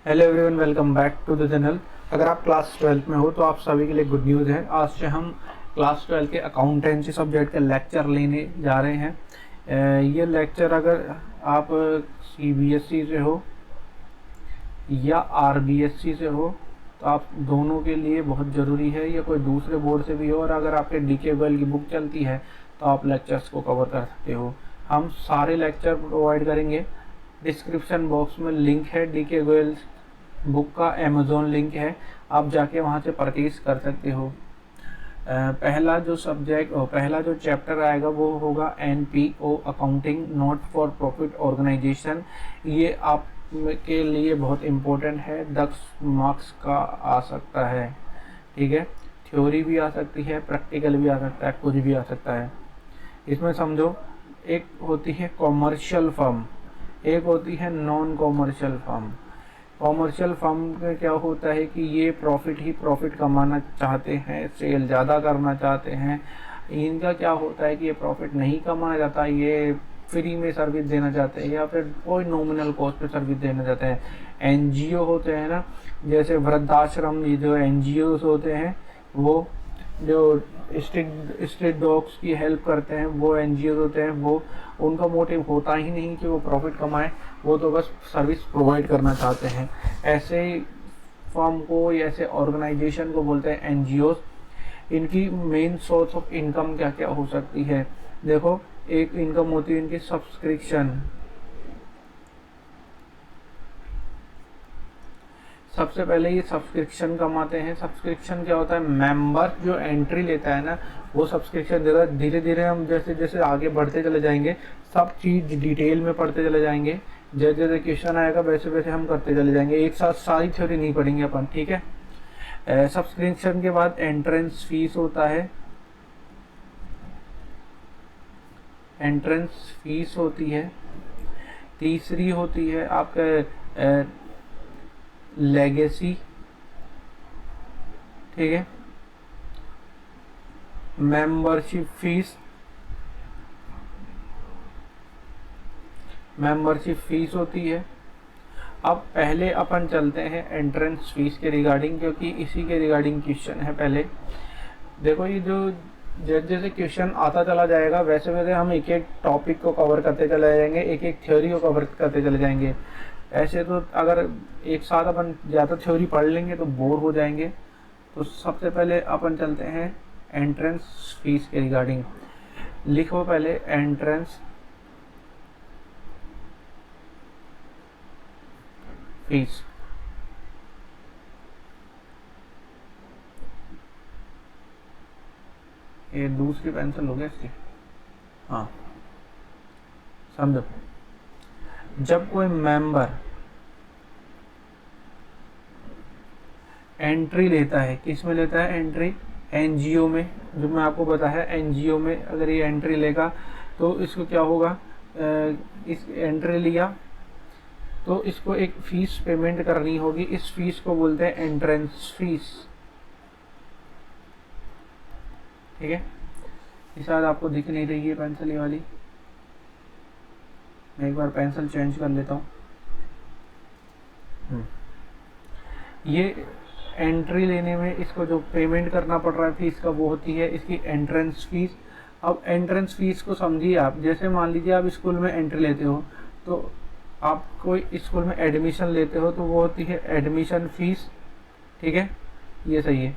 Hello everyone, welcome back to the channel. अगर आप class 12 में हो तो आप सभी के लिए गुड न्यूज़ है। आज से हम क्लास 12 के अकाउंटेंसी सब्जेक्ट का लेक्चर लेने जा रहे हैं। ये लेक्चर अगर आप CBSE से हो या RBSE से हो तो आप दोनों के लिए बहुत ज़रूरी है, या कोई दूसरे बोर्ड से भी हो, और अगर आपके DK गोयल की बुक चलती है तो आप लेक्चर्स को कवर कर सकते हो। हम सारे लेक्चर प्रोवाइड करेंगे। डिस्क्रिप्शन बॉक्स में लिंक है, DK गोयल बुक का अमेज़ॉन लिंक है, आप जाके वहाँ से परचेज कर सकते हो। पहला जो चैप्टर आएगा वो होगा NPO accounting not for profit organisation. ये आप के लिए बहुत इम्पोर्टेंट है, 10 मार्क्स का आ सकता है। ठीक है, थ्योरी भी आ सकती है, प्रैक्टिकल भी आ सकता है, कुछ भी आ सकता है। इसमें समझो, एक होती है कॉमर्शियल फर्म, एक होती है non commercial firm. Commercial firm में क्या होता है कि ये प्रॉफिट कमाना चाहते हैं, सेल ज़्यादा करना चाहते हैं। इनका क्या होता है कि ये प्रॉफिट नहीं कमाना चाहता, ये फ्री में सर्विस देना चाहते हैं या फिर कोई नॉमिनल कॉस्ट पे सर्विस देना चाहते हैं। NGO होते हैं ना, जैसे वृद्धाश्रम, ये जो NGOs होते हैं वो जो स्ट्रीट डॉग्स की हेल्प करते हैं, वो NGOs होते हैं। वो उनका मोटिव होता ही नहीं कि वो प्रॉफिट कमाएं, वो तो बस सर्विस प्रोवाइड करना चाहते हैं। ऐसे फर्म को या ऐसे ऑर्गेनाइजेशन को बोलते हैं NGOs। इनकी मेन सोर्स ऑफ इनकम क्या क्या हो सकती है? देखो, एक इनकम होती है इनकी सब्सक्रिप्शन। सबसे पहले ये सब्सक्रिप्शन कमाते हैं। सब्सक्रिप्शन क्या होता है? मेंबर जो एंट्री लेता है ना, वो सब्सक्रिप्शन देता है। धीरे धीरे हम जैसे जैसे आगे बढ़ते चले जाएंगे, सब चीज़ डिटेल में पढ़ते चले जाएंगे। जैसे जैसे क्वेश्चन आएगा वैसे वैसे हम करते चले जाएंगे, एक साथ सारी थ्योरी नहीं पढ़ेंगे अपन। ठीक है, सब्सक्रिप्शन के बाद एंट्रेंस फीस होता है, एंट्रेंस फीस होती है। तीसरी होती है आपका लेगेसी। ठीक है, मेंबरशिप फीस होती है। अब पहले अपन चलते हैं एंट्रेंस फीस के रिगार्डिंग, क्योंकि इसी के रिगार्डिंग क्वेश्चन है। पहले देखो, ये जो जैसे जैसे क्वेश्चन आता चला जाएगा वैसे वैसे हम एक एक टॉपिक को कवर करते चले जाएंगे, एक एक थ्योरी को कवर करते चले जाएंगे। ऐसे तो अगर एक साथ अपन ज़्यादा थ्योरी पढ़ लेंगे तो बोर हो जाएंगे। तो सबसे पहले अपन चलते हैं एंट्रेंस फीस के रिगार्डिंग। लिखो पहले एंट्रेंस फीस। ये दूसरी पेंसिल हो गया इसकी। हाँ, समझो, जब कोई मेंबर एंट्री लेता है, किस में लेता है एंट्री? NGO में। जो मैं आपको बताया, NGO में अगर ये एंट्री लेगा तो इसको क्या होगा? इस एंट्री लिया तो इसको एक फीस पेमेंट करनी होगी। इस फीस को बोलते हैं एंट्रेंस फीस। ठीक है, ये शायद आपको दिख नहीं रही है पेंसिल ये वाली, मैं एक बार पेंसिल चेंज कर लेता हूँ। ये एंट्री लेने में इसको जो पेमेंट करना पड़ रहा है फीस का, वो होती है इसकी एंट्रेंस फीस। अब एंट्रेंस फीस को समझिए आप, जैसे मान लीजिए आप स्कूल में एंट्री लेते हो, तो आप कोई स्कूल में एडमिशन लेते हो तो वो होती है एडमिशन फीस। ठीक है, ये सही है।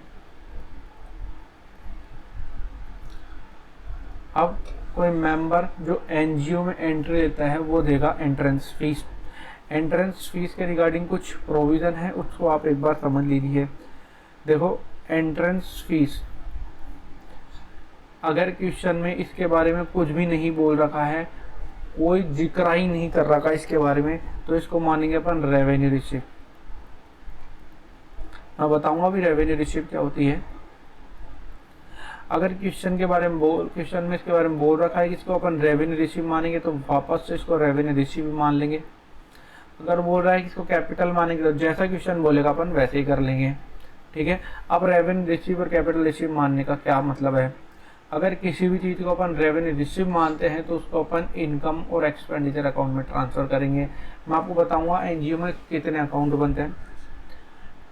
अब कोई मेंबर जो NGO में एंट्री लेता है वो देगा एंट्रेंस फीस। एंट्रेंस फीस के रिगार्डिंग कुछ प्रोविज़न है, उसको आप एक बार समझ लीजिए। देखो, एंट्रेंस फीस, अगर क्वेश्चन में इसके बारे में कुछ भी नहीं बोल रखा है, कोई जिक्र ही नहीं कर रखा इसके बारे में, तो इसको मानेंगे अपन रेवेन्यू रिसीप्ट। मैं बताऊंगा भी रेवेन्यू रिसीप्ट क्या होती है। अगर क्वेश्चन में इसके बारे में बोल रखा है कि इसको अपन रेवेन्यू रिसीप्ट मानेंगे, तो वापस से इसको रेवेन्यू रिसीप्ट मान लेंगे। अगर बोल रहा है कि इसको कैपिटल मानेंगे, तो जैसा क्वेश्चन बोलेगा अपन वैसे ही कर लेंगे। ठीक है, अब रेवेन्यू रिसीप्ट और कैपिटल रिसीप्ट मानने का क्या मतलब है? अगर किसी भी चीज़ को अपन रेवेन्यू रिसीव मानते हैं तो उसको अपन इनकम और एक्सपेंडिचर अकाउंट में ट्रांसफ़र करेंगे। मैं आपको बताऊंगा एनजीओ में कितने अकाउंट बनते हैं।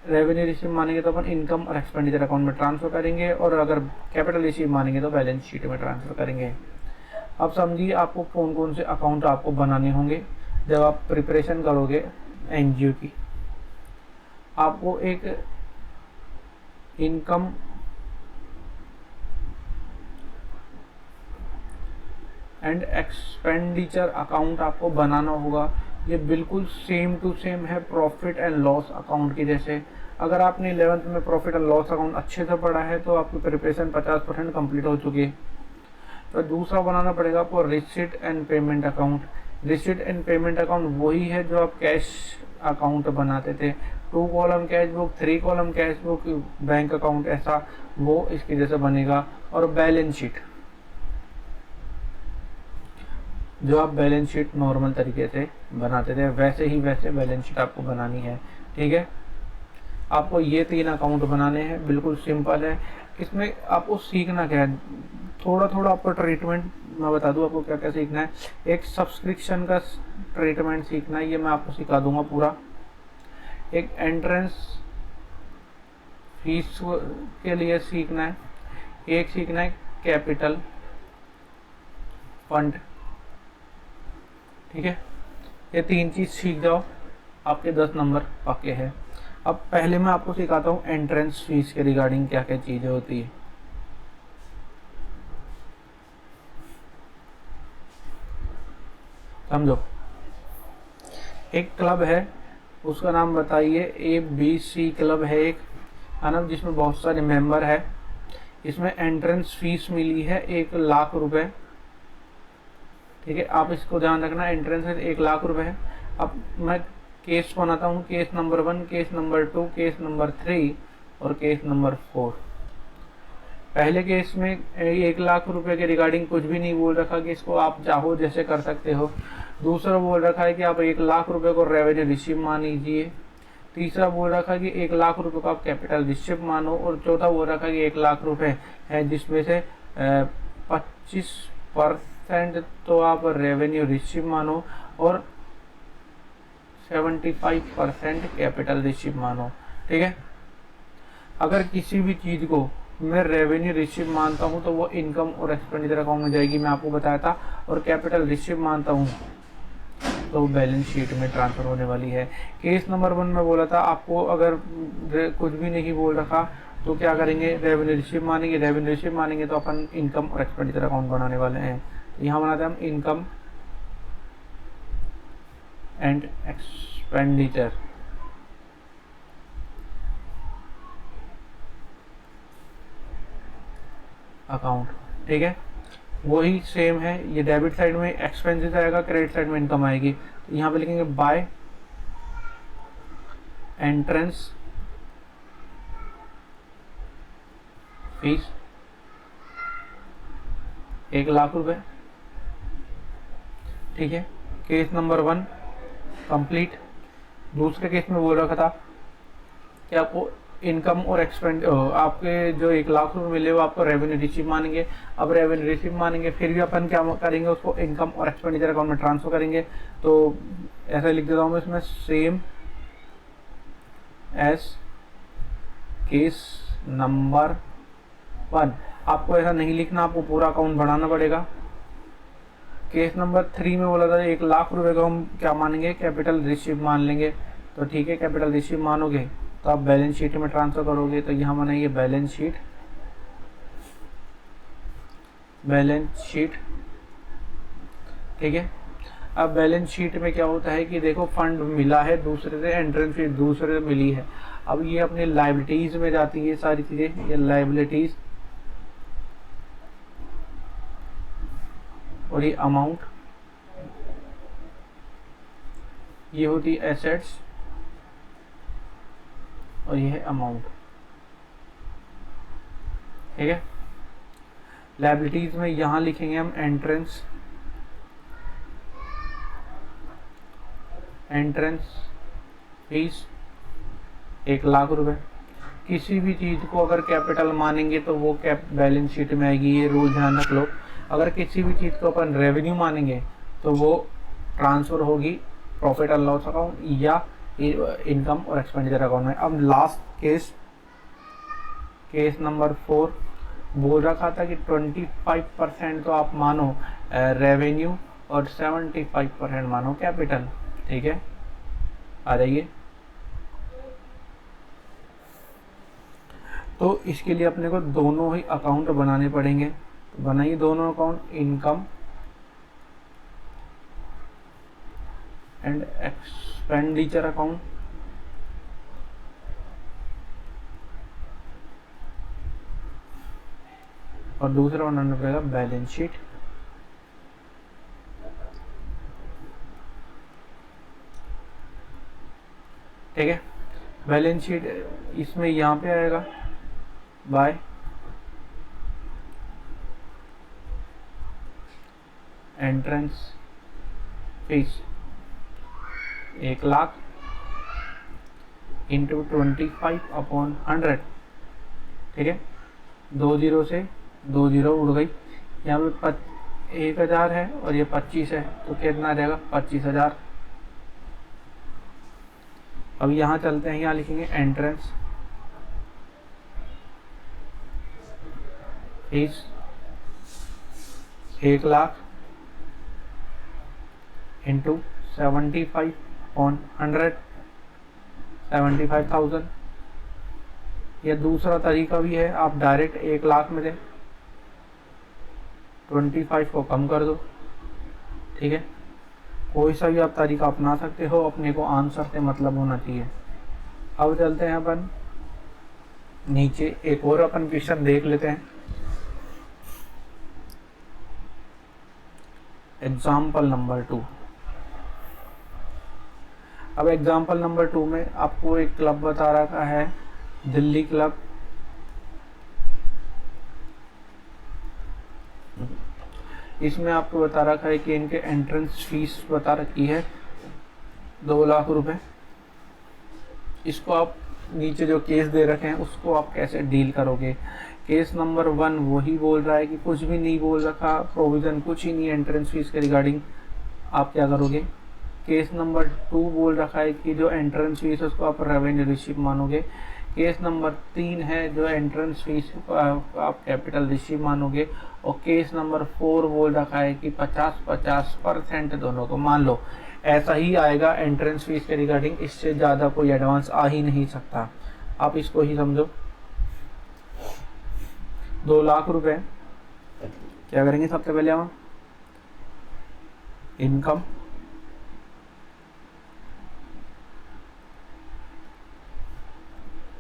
रेवेन्यू रिसीव मानेंगे तो अपन इनकम और एक्सपेंडिचर अकाउंट में ट्रांसफ़र करेंगे, और अगर कैपिटल रिसीव मानेंगे तो बैलेंस शीट में ट्रांसफ़र करेंगे। अब समझिए आपको कौन कौन से अकाउंट आपको बनाने होंगे जब आप प्रिपरेशन करोगे एनजीओ की। आपको एक इनकम एंड एक्सपेंडिचर अकाउंट आपको बनाना होगा। ये बिल्कुल सेम टू सेम है प्रॉफिट एंड लॉस अकाउंट की जैसे। अगर आपने 11th में प्रॉफिट एंड लॉस अकाउंट अच्छे से पढ़ा है तो आपकी प्रिपरेशन 50% कंप्लीट हो चुकी है। तो दूसरा बनाना पड़ेगा आपको receipt and payment account. Receipt and payment account वही है जो आप कैश अकाउंट बनाते थे, 2 column cash book, 3 column cash book, bank account, ऐसा वो इसकी जैसे बनेगा। और बैलेंस शीट जो आप बैलेंस शीट नॉर्मल तरीके से बनाते थे वैसे ही वैसे बैलेंस शीट आपको बनानी है। ठीक है, आपको ये 3 अकाउंट बनाने हैं, बिल्कुल सिंपल है। इसमें आपको सीखना क्या है, थोड़ा थोड़ा आपको ट्रीटमेंट मैं बता दूं आपको क्या क्या सीखना है। एक सब्सक्रिप्शन का ट्रीटमेंट सीखना है, ये मैं आपको सिखा दूंगा पूरा। एक एंट्रेंस फीस के लिए सीखना है। एक सीखना है कैपिटल फंड। ठीक है, ये 3 चीज सीख जाओ, आपके 10 नंबर पक्के हैं। अब पहले मैं आपको सिखाता हूँ एंट्रेंस फीस के रिगार्डिंग क्या क्या चीजें होती है। समझो, एक क्लब है, उसका नाम बताइए। ABC क्लब है एक, है ना, जिसमें बहुत सारे मेंबर है। इसमें एंट्रेंस फीस मिली है 1 लाख रुपए। ठीक है, आप इसको ध्यान रखना, एंट्रेंस फीस 1 लाख रुपए है। अब मैं केस बनाता हूँ, case number 1, case number 2, case number 3 और केस नंबर 4। पहले केस में 1 लाख रुपए के रिगार्डिंग कुछ भी नहीं बोल रखा कि इसको आप चाहो जैसे कर सकते हो। दूसरा बोल रखा है कि आप 1 लाख रुपए को रेवेन्यू रिसीव मान लीजिए। तीसरा बोल रखा है कि 1 लाख रुपए को आप कैपिटल रिसीव मानो। और चौथा बोल रखा है कि 1 लाख रुपए है जिसमें से 25% तो आप रेवेन्यू रिसीव मानो और 75% कैपिटल रिसीव मानो। ठीक है, अगर किसी भी चीज को मैं रेवेन्यू रिसीव मानता हूं तो वो इनकम और एक्सपेंडिचर अकाउंट में जाएगी, मैं आपको बताया था। और कैपिटल रिसीव मानता हूं तो बैलेंस शीट में ट्रांसफर होने वाली है। केस नंबर 1 में बोला था आपको, अगर कुछ भी नहीं बोल रखा तो क्या करेंगे, रेवेन्यू रिसीव मानेंगे। रेवेन्यू रिसीव मानेंगे तो अपन इनकम और एक्सपेंडिचर अकाउंट बनाने वाले हैं। यहाँ बनाते हैं हम इनकम एंड एक्सपेंडिचर अकाउंट। ठीक है, वही सेम है। ये डेबिट साइड में एक्सपेंसेस आएगा, क्रेडिट साइड में इनकम आएगी। तो यहाँ पे लिखेंगे बाय एंट्रेंस फीस 1 लाख रुपए। ठीक है, केस नंबर 1 कंप्लीट। दूसरे केस में बोल रखा था कि आपको इनकम और एक्सपेंड आपके जो 1 लाख रुपए मिले वो आपको रेवेन्यू रिसीव मानेंगे। अब रेवेन्यू रिसीव मानेंगे फिर भी अपन क्या करेंगे, उसको इनकम और एक्सपेंडिचर अकाउंट में ट्रांसफर करेंगे। तो ऐसा लिख देता हूँ मैं इसमें, सेम एज केस नंबर 1। आपको ऐसा नहीं लिखना, आपको पूरा अकाउंट बढ़ाना पड़ेगा। केस नंबर 3 में बोला था 1 लाख रुपए को हम क्या मानेंगे, कैपिटल रिसीव मान लेंगे। तो ठीक है, कैपिटल रिसीव मानोगे तो आप बैलेंस शीट में ट्रांसफर करोगे। तो यहाँ बनाइए बैलेंस शीट, बैलेंस शीट। ठीक है, अब बैलेंस शीट में क्या होता है कि देखो फंड मिला है दूसरे से, एंट्रेंस फीस दूसरे से मिली है। अब ये अपने लायबिलिटीज में जाती है सारी चीजें, ये लायबिलिटीज और ये अमाउंट, ये होती है एसेट्स और ये है अमाउंट। ठीक है, लायबिलिटीज में यहां लिखेंगे हम एंट्रेंस, एंट्रेंस फीस 1 लाख रुपए। किसी भी चीज़ को अगर कैपिटल मानेंगे तो वो बैलेंस शीट में आएगी, ये रूल ध्यान रख लो। अगर किसी भी चीज़ को अपन रेवेन्यू मानेंगे तो वो ट्रांसफ़र होगी प्रॉफिट एंड लॉस अकाउंट या इनकम और एक्सपेंडिचर अकाउंट में। अब लास्ट केस नंबर 4 बोल रखा था कि 25% तो आप मानो रेवेन्यू और 75% मानो कैपिटल। ठीक है, आ जाइए। तो इसके लिए अपने को दोनों ही अकाउंट बनाने पड़ेंगे। तो बनाइए दोनों account, income and expenditure account. और दूसरा बनाना पड़ेगा बैलेंस शीट। ठीक है, बैलेंस शीट इसमें यहाँ पे आएगा बाय एंट्रेंस फीस 1,00,000 इंटू 25/100। ठीक है, 2 जीरो से 2 जीरो उड़ गई, यहाँ पे 1,000 है और ये 25 है, तो कितना आ जाएगा 25,000। अब यहाँ चलते हैं, यहाँ लिखेंगे एंट्रेंस फीस 1,00,000 इंटू 75/100, 75,000। यह दूसरा तरीका भी है, आप डायरेक्ट 1,00,000 में दें, 25 को कम कर दो। ठीक है, कोई सा भी आप तरीका अपना सकते हो, अपने को आंसर से मतलब होना चाहिए। अब चलते हैं अपन नीचे, एक और अपन क्वेश्चन देख लेते हैं। Example number 2। अब एग्जाम्पल नंबर 2 में आपको एक क्लब बता रखा है, दिल्ली क्लब। इसमें आपको बता रखा है कि इनके एंट्रेंस फीस बता रखी है 2,00,000 रुपए। इसको आप नीचे जो केस दे रखे हैं उसको आप कैसे डील करोगे। केस नंबर 1 वही बोल रहा है कि कुछ भी नहीं बोल रखा, प्रोविजन कुछ ही नहीं एंट्रेंस फीस के रिगार्डिंग, आप क्या करोगे। केस नंबर 2 बोल रखा है कि जो एंट्रेंस फीस है उसको आप रेवेन्यू रिसीव मानोगे। केस नंबर 3 है जो एंट्रेंस फीस आप कैपिटल रिसीव मानोगे। और केस नंबर 4 बोल रखा है कि 50-50% दोनों को मान लो। ऐसा ही आएगा एंट्रेंस फीस के रिगार्डिंग, इससे ज़्यादा कोई एडवांस आ ही नहीं सकता, आप इसको ही समझो। 2,00,000 रुपए क्या करेंगे, सबसे पहले हम इनकम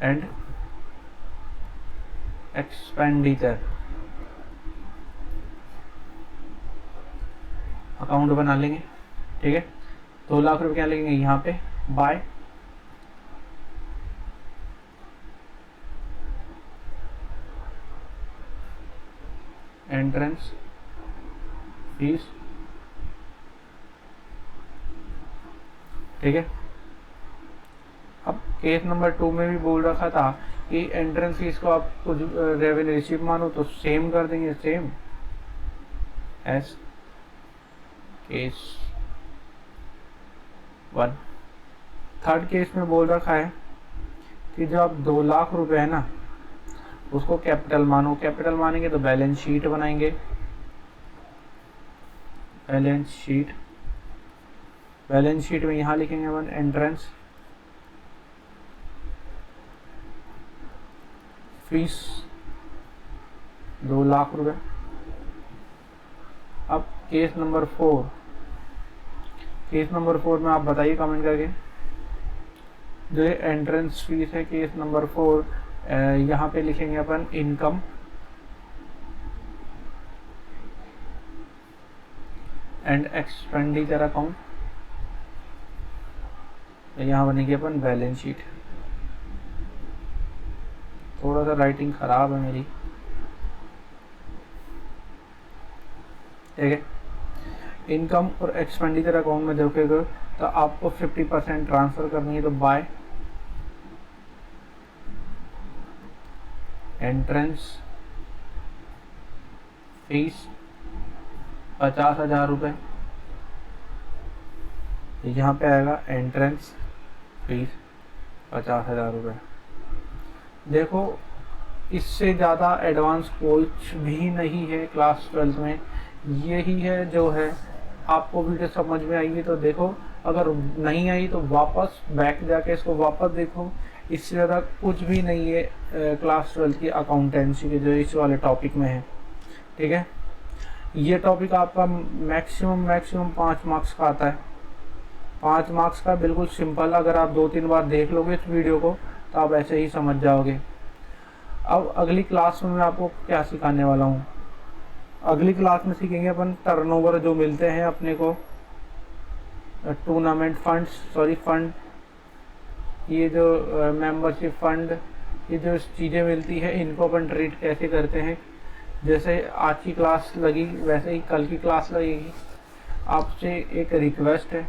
एंड एक्सपेंडिचर अकाउंट बना लेंगे। ठीक है, 2,00,000 रुपए क्या लिखेंगे यहाँ पे, बाय एंट्रेंस फीस। ठीक है, अब केस नंबर 2 में भी बोल रखा था कि एंट्रेंस फीस को आप कुछ रेवेन्यू रिसीव मानो, तो सेम कर देंगे, same S case 1। Third case में बोल रखा है कि जो आप 2,00,000 रुपए है ना उसको कैपिटल मानो। कैपिटल मानेंगे तो बैलेंस शीट बनाएंगे, बैलेंस शीट में यहाँ लिखेंगे अपन एंट्रेंस फीस 2,00,000 रुपए। अब केस नंबर 4 में आप बताइए कमेंट करके, जो एंट्रेंस फीस है केस नंबर 4, यहाँ पे लिखेंगे अपन इनकम एंड एक्सपेंडिचर अकाउंट, यहाँ बनेगी अपन बैलेंस शीट। थोड़ा सा राइटिंग खराब है मेरी। ठीक है, इनकम और एक्सपेंडिचर अकाउंट में देखोगे तो आपको 50% ट्रांसफर करनी है, तो बाय एंट्रेंस फीस 50,000 रुपये। यहाँ पे आएगा एंट्रेंस फीस 50,000 रुपये। देखो इससे ज़्यादा एडवांस कुछ भी नहीं है क्लास 12 में, यही है जो है। आपको वीडियो समझ में आएगी तो देखो, अगर नहीं आई तो वापस बैक जाके इसको वापस देखो। इससे ज़्यादा कुछ भी नहीं है क्लास 12 की अकाउंटेंसी के जो इस वाले टॉपिक में है। ठीक है, ये टॉपिक आपका मैक्सिमम 5 मार्क्स का आता है। 5 मार्क्स का बिल्कुल सिंपल, अगर आप 2-3 बार देख लोगे इस वीडियो को तो आप ऐसे ही समझ जाओगे। अब अगली क्लास में मैं आपको क्या सिखाने वाला हूँ, अगली क्लास में सीखेंगे अपन टर्नओवर जो मिलते हैं अपने को, टूर्नामेंट फंड, ये जो मेंबरशिप फंड, ये जो चीज़ें मिलती है इनको अपन ट्रीट कैसे करते हैं। जैसे आज की क्लास लगी वैसे ही कल की क्लास लगेगी। आपसे एक रिक्वेस्ट है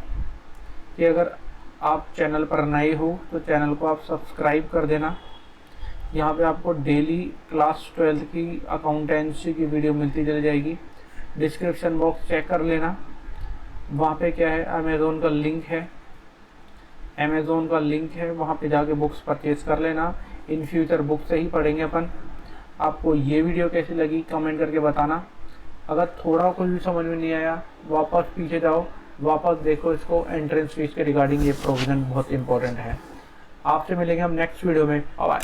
कि अगर आप चैनल पर नए हो तो चैनल को आप सब्सक्राइब कर देना। यहाँ पे आपको डेली क्लास 12 की अकाउंटेंसी की वीडियो मिलती चली जाएगी। डिस्क्रिप्शन बॉक्स चेक कर लेना, वहाँ पे क्या है अमेज़ोन का लिंक है, वहाँ पे जाके बुक्स परचेज कर लेना। इन फ्यूचर बुक से ही पढ़ेंगे अपन। आपको ये वीडियो कैसी लगी कमेंट करके बताना। अगर थोड़ा कुछ भी समझ में नहीं आया वापस पीछे जाओ, वापस देखो इसको, एंट्रेंस फीस के रिगार्डिंग ये प्रोविज़न बहुत इंपॉर्टेंट है। आपसे मिलेंगे हम नेक्स्ट वीडियो में। बाय।